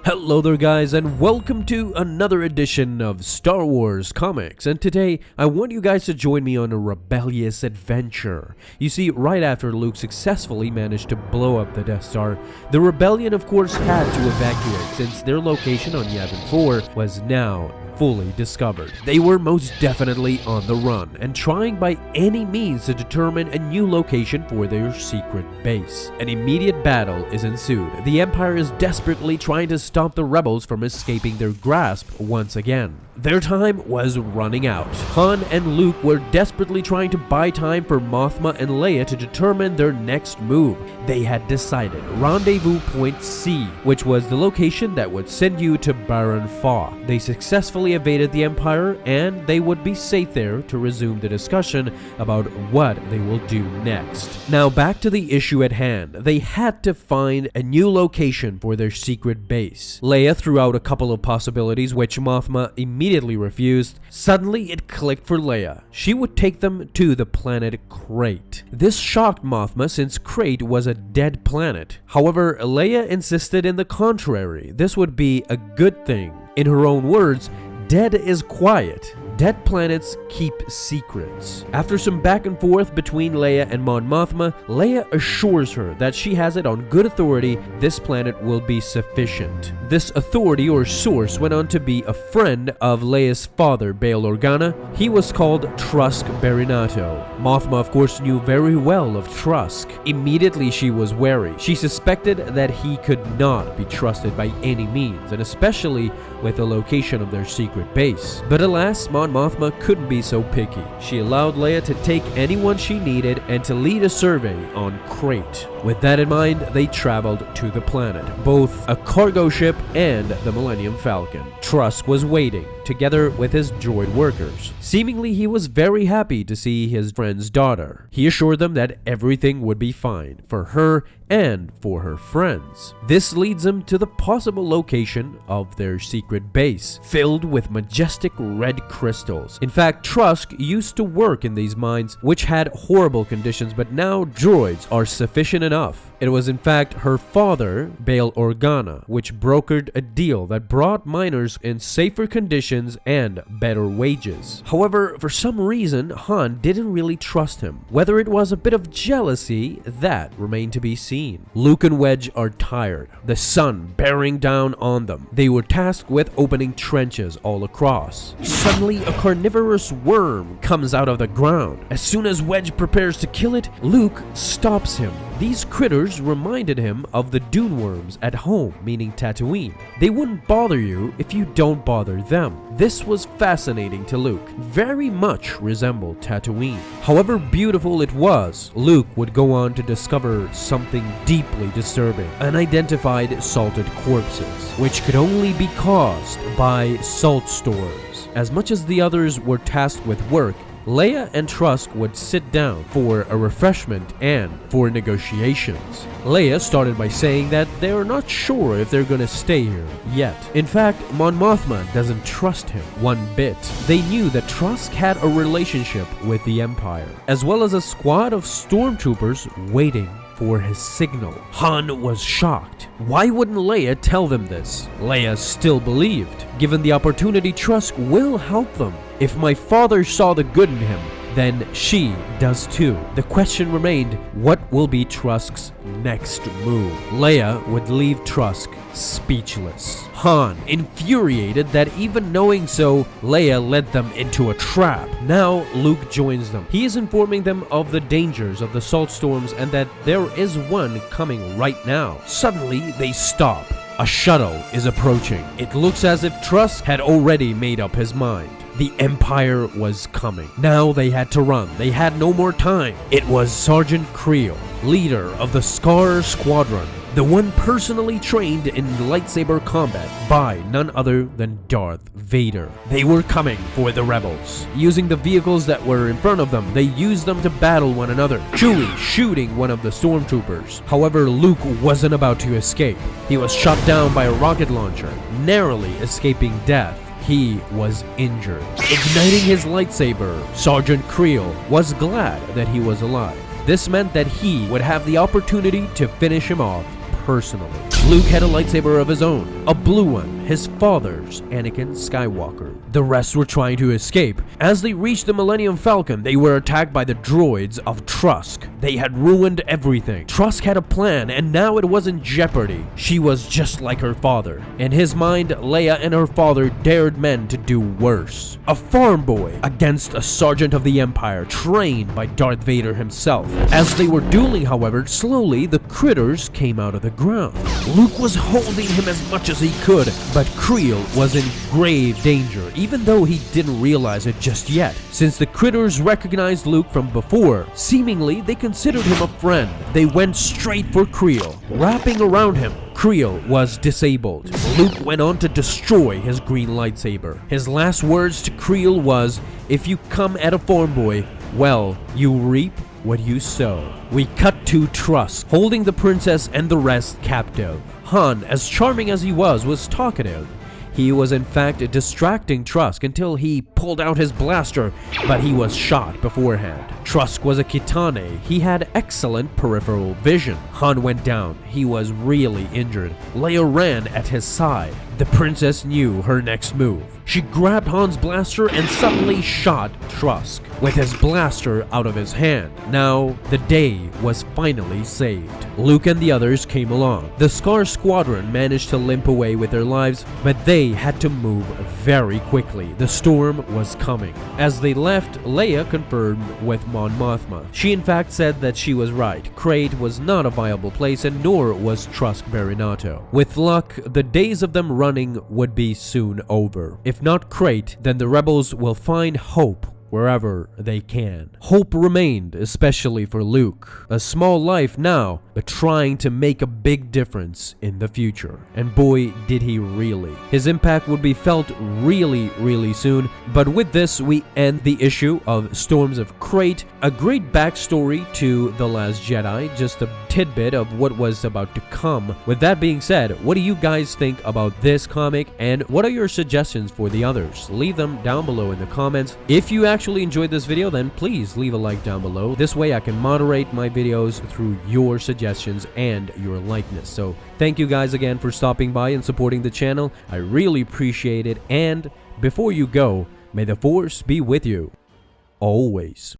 Hello there guys, and welcome to another edition of Star Wars Comics, and today I want you guys to join me on a rebellious adventure. You see, right after Luke successfully managed to blow up the Death Star, the rebellion of course had to evacuate since their location on Yavin 4 was now fully discovered. They were most definitely on the run and trying by any means to determine a new location for their secret base. An immediate battle is ensued. The Empire is desperately trying to stop the rebels from escaping their grasp once again. Their time was running out. Han and Luke were desperately trying to buy time for Mothma and Leia to determine their next move. They had decided Rendezvous Point C, which was the location that would send you to Baron Fa. They successfully evaded the Empire, and they would be safe there to resume the discussion about what they will do next. Now back to the issue at hand. They had to find a new location for their secret base. Leia threw out a couple of possibilities, which Mothma immediately refused. Suddenly it clicked for Leia. She would take them to the planet Crate. This shocked Mothma since Crate was a dead planet. However, Leia insisted in the contrary. This would be a good thing. In her own words, "Dead is quiet. Dead planets keep secrets." After some back and forth between Leia and Mon Mothma, Leia assures her that she has it on good authority this planet will be sufficient. This authority or source went on to be a friend of Leia's father, Bail Organa. He was called Trusk Barinato. Mothma of course knew very well of Trusk. Immediately she was wary. She suspected that he could not be trusted by any means, and especially with the location of their secret base. But alas, Mon Mothma couldn't be so picky. She allowed Leia to take anyone she needed and to lead a survey on Crate. With that in mind, they traveled to the planet, both a cargo ship and the Millennium Falcon. Trusk was waiting, together with his droid workers. Seemingly he was very happy to see his friend's daughter. He assured them that everything would be fine for her and for her friends. This leads them to the possible location of their secret base, filled with majestic red crystals. In fact, Trusk used to work in these mines, which had horrible conditions, but now droids are sufficient enough. It was in fact her father, Bail Organa, which brokered a deal that brought miners in safer conditions and better wages. However, for some reason, Han didn't really trust him. Whether it was a bit of jealousy, that remained to be seen. Luke and Wedge are tired, the sun bearing down on them. They were tasked with opening trenches all across. Suddenly, a carnivorous worm comes out of the ground. As soon as Wedge prepares to kill it, Luke stops him. These critters reminded him of the dune worms at home, meaning Tatooine. They wouldn't bother you if you don't bother them. This was fascinating to Luke. Very much resembled Tatooine. However beautiful it was, Luke would go on to discover something deeply disturbing: unidentified salted corpses, which could only be caused by salt storms. As much as the others were tasked with work, Leia and Trusk would sit down for a refreshment and for negotiations. Leia started by saying that they are not sure if they're gonna stay here yet. In fact, Mon Mothma doesn't trust him one bit. They knew that Trusk had a relationship with the Empire, as well as a squad of stormtroopers waiting for his signal. Han was shocked. Why wouldn't Leia tell them this? Leia still believed. Given the opportunity, Trusk will help them. If my father saw the good in him, then she does too. The question remained, what will be Trusk's next move? Leia would leave Trusk speechless. Han, infuriated that even knowing so, Leia led them into a trap. Now Luke joins them. He is informing them of the dangers of the salt storms and that there is one coming right now. Suddenly, they stop. A shuttle is approaching. It looks as if Trusk had already made up his mind. The Empire was coming. Now they had to run. They had no more time. It was Sergeant Creel, leader of the Scar Squadron, the one personally trained in lightsaber combat by none other than Darth Vader. They were coming for the rebels. Using the vehicles that were in front of them, they used them to battle one another, Chewie shooting one of the stormtroopers. However, Luke wasn't about to escape. He was shot down by a rocket launcher, narrowly escaping death. He was injured. Igniting his lightsaber, Sergeant Creel was glad that he was alive. This meant that he would have the opportunity to finish him off personally. Luke had a lightsaber of his own, a blue one, his father's, Anakin Skywalker. The rest were trying to escape. As they reached the Millennium Falcon, they were attacked by the droids of Trusk. They had ruined everything. Trusk had a plan, and now it was in jeopardy. She was just like her father. In his mind, Leia and her father dared men to do worse. A farm boy against a sergeant of the Empire trained by Darth Vader himself. As they were dueling, however, slowly the critters came out of the ground. Luke was holding him as much as he could, but Creel was in grave danger, even though he didn't realize it just yet. Since the critters recognized Luke from before, seemingly they considered him a friend. They went straight for Creel. Wrapping around him, Creel was disabled. Luke went on to destroy his green lightsaber. His last words to Creel was, "If you come at a farm boy, well, you reap what you sow." We cut to Trusk, holding the princess and the rest captive. Han, as charming as he was talkative. He was in fact distracting Trusk until he pulled out his blaster, but he was shot beforehand. Trusk was a Kitane. He had excellent peripheral vision. Han went down. He was really injured. Leia ran at his side. The princess knew her next move. She grabbed Han's blaster and suddenly shot Trusk with his blaster out of his hand. Now, the day was finally saved. Luke and the others came along. The Scar Squadron managed to limp away with their lives, but they had to move very quickly. The storm was coming. As they left, Leia confirmed with Mon Mothma. She in fact said that she was right. Crate was not a viable place, and nor was Trusk Barinato. With luck, the days of them running would be soon over. If not Crate, then the rebels will find hope wherever they can. Hope remained, especially for Luke. A small life now, but trying to make a big difference in the future. And boy, did he really. His impact would be felt really soon. But with this, we end the issue of Storms of Crate. A great backstory to The Last Jedi, just a tidbit of what was about to come. With that being said, what do you guys think about this comic, and what are your suggestions for the others? Leave them down below in the comments. If you actually enjoyed this video, then please leave a like down below. This way I can moderate my videos through your suggestions and your likeness. So thank you guys again for stopping by and supporting the channel. I really appreciate it, and before you go, may the Force be with you always.